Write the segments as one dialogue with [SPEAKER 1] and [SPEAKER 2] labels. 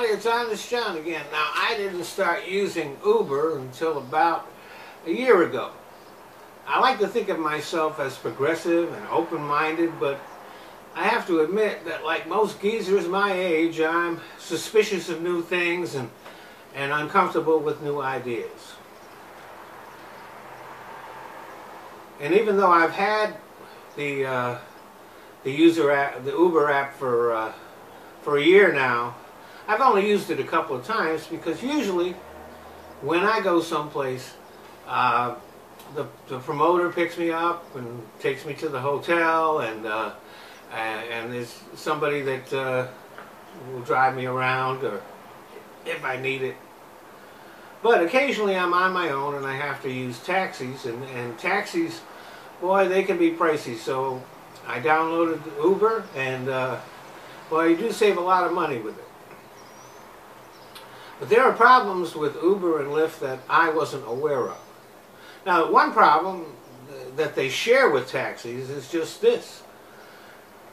[SPEAKER 1] everybody, it's Honest John again. Now, I didn't start using Uber until about a year ago. I like to think of myself as progressive and open-minded, but I have to admit that like most geezers my age, I'm suspicious of new things and uncomfortable with new ideas. And even though I've had the Uber app for a year now, I've only used it a couple of times because usually when I go someplace, the promoter picks me up and takes me to the hotel, and there's somebody that will drive me around, or if I need it. But occasionally I'm on my own and I have to use taxis, and taxis, boy, they can be pricey. So I downloaded Uber, and well, you do save a lot of money with it. But there are problems with Uber and Lyft that I wasn't aware of. Now, one problem that they share with taxis is just this.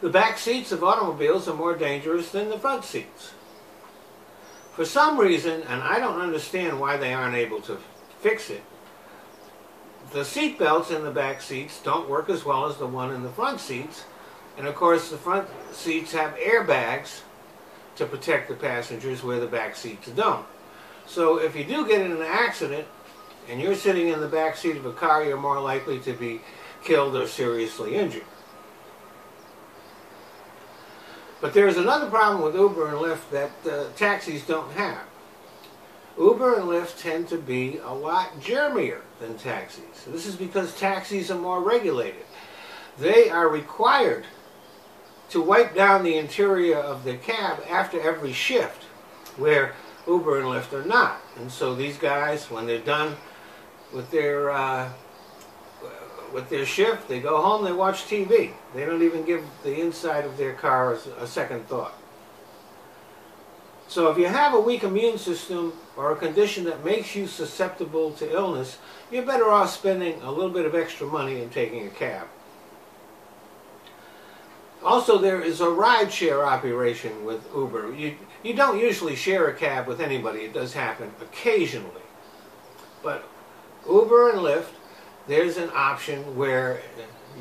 [SPEAKER 1] The back seats of automobiles are more dangerous than the front seats. For some reason, and I don't understand why they aren't able to fix it, the seat belts in the back seats don't work as well as the one in the front seats. And of course, the front seats have airbags to protect the passengers where the back seats don't. So if you do get in an accident and you're sitting in the back seat of a car, you're more likely to be killed or seriously injured. But there's another problem with Uber and Lyft that taxis don't have. Uber and Lyft tend to be a lot germier than taxis. This is because taxis are more regulated. They are required to wipe down the interior of the cab after every shift, where Uber and Lyft are not. And so these guys, when they're done with their shift, they go home, they watch TV. They don't even give the inside of their car a second thought. So if you have a weak immune system or a condition that makes you susceptible to illness, you're better off spending a little bit of extra money and taking a cab. Also, there is a ride-share operation with Uber. You don't usually share a cab with anybody. It does happen occasionally. But Uber and Lyft, there's an option where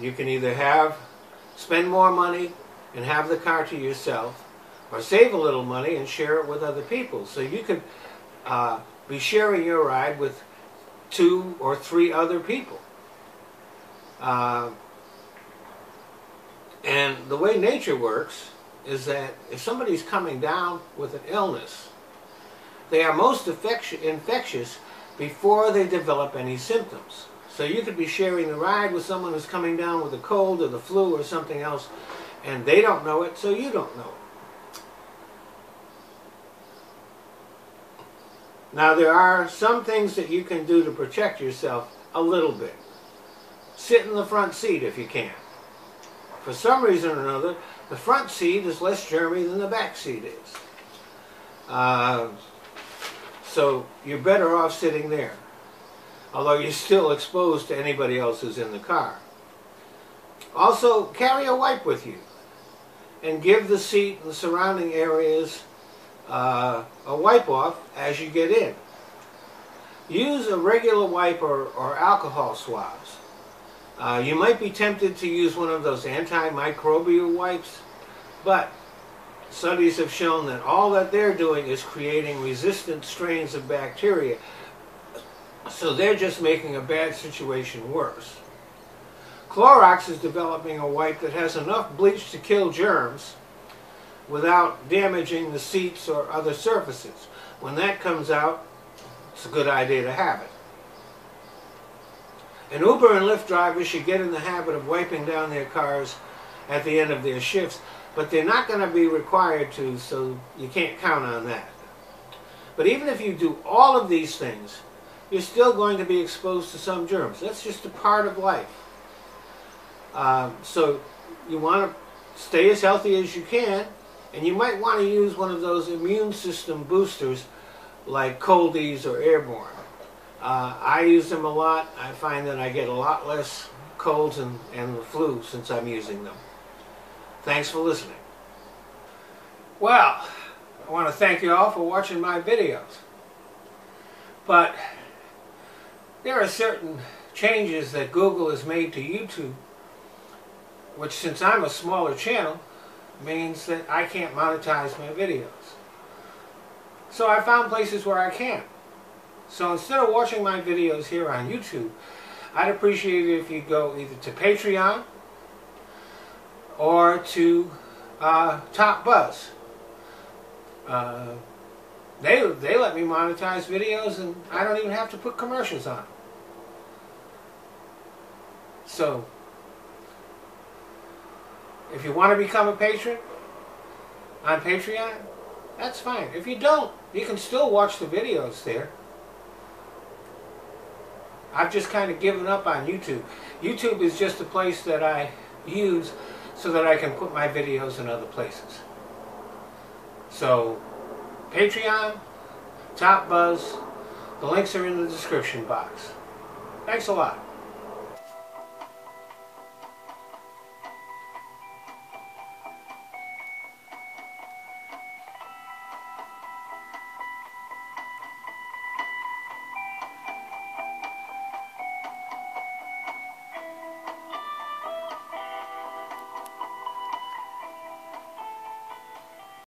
[SPEAKER 1] you can either spend more money and have the car to yourself, or save a little money and share it with other people. So you could be sharing your ride with 2 or 3 other people. And the way nature works is that if somebody's coming down with an illness, they are most infectious before they develop any symptoms. So you could be sharing the ride with someone who's coming down with a cold or the flu or something else, and they don't know it, so you don't know it. Now, there are some things that you can do to protect yourself a little bit. Sit in the front seat if you can. For some reason or another, the front seat is less germy than the back seat is. So you're better off sitting there, although you're still exposed to anybody else who's in the car. Also, carry a wipe with you and give the seat and the surrounding areas a wipe off as you get in. Use a regular wipe or alcohol swabs. You might be tempted to use one of those antimicrobial wipes, but studies have shown that all that they're doing is creating resistant strains of bacteria, so they're just making a bad situation worse. Clorox is developing a wipe that has enough bleach to kill germs without damaging the seats or other surfaces. When that comes out, it's a good idea to have it. And Uber and Lyft drivers should get in the habit of wiping down their cars at the end of their shifts, but they're not going to be required to, so you can't count on that. But even if you do all of these things, you're still going to be exposed to some germs. That's just a part of life. So you want to stay as healthy as you can, and you might want to use one of those immune system boosters like Coldies or Airborne. I use them a lot. I find that I get a lot less colds and the flu since I'm using them. Thanks for listening. Well, I want to thank you all for watching my videos. But there are certain changes that Google has made to YouTube, which, since I'm a smaller channel, means that I can't monetize my videos. So I found places where I can. So instead of watching my videos here on YouTube, I'd appreciate it if you go either to Patreon or to Top Buzz. They let me monetize videos, and I don't even have to put commercials on. So if you want to become a patron on Patreon, that's fine. If you don't, you can still watch the videos there. I've just kind of given up on YouTube. YouTube is just a place that I use so that I can put my videos in other places. So, Patreon, Top Buzz, the links are in the description box. Thanks a lot.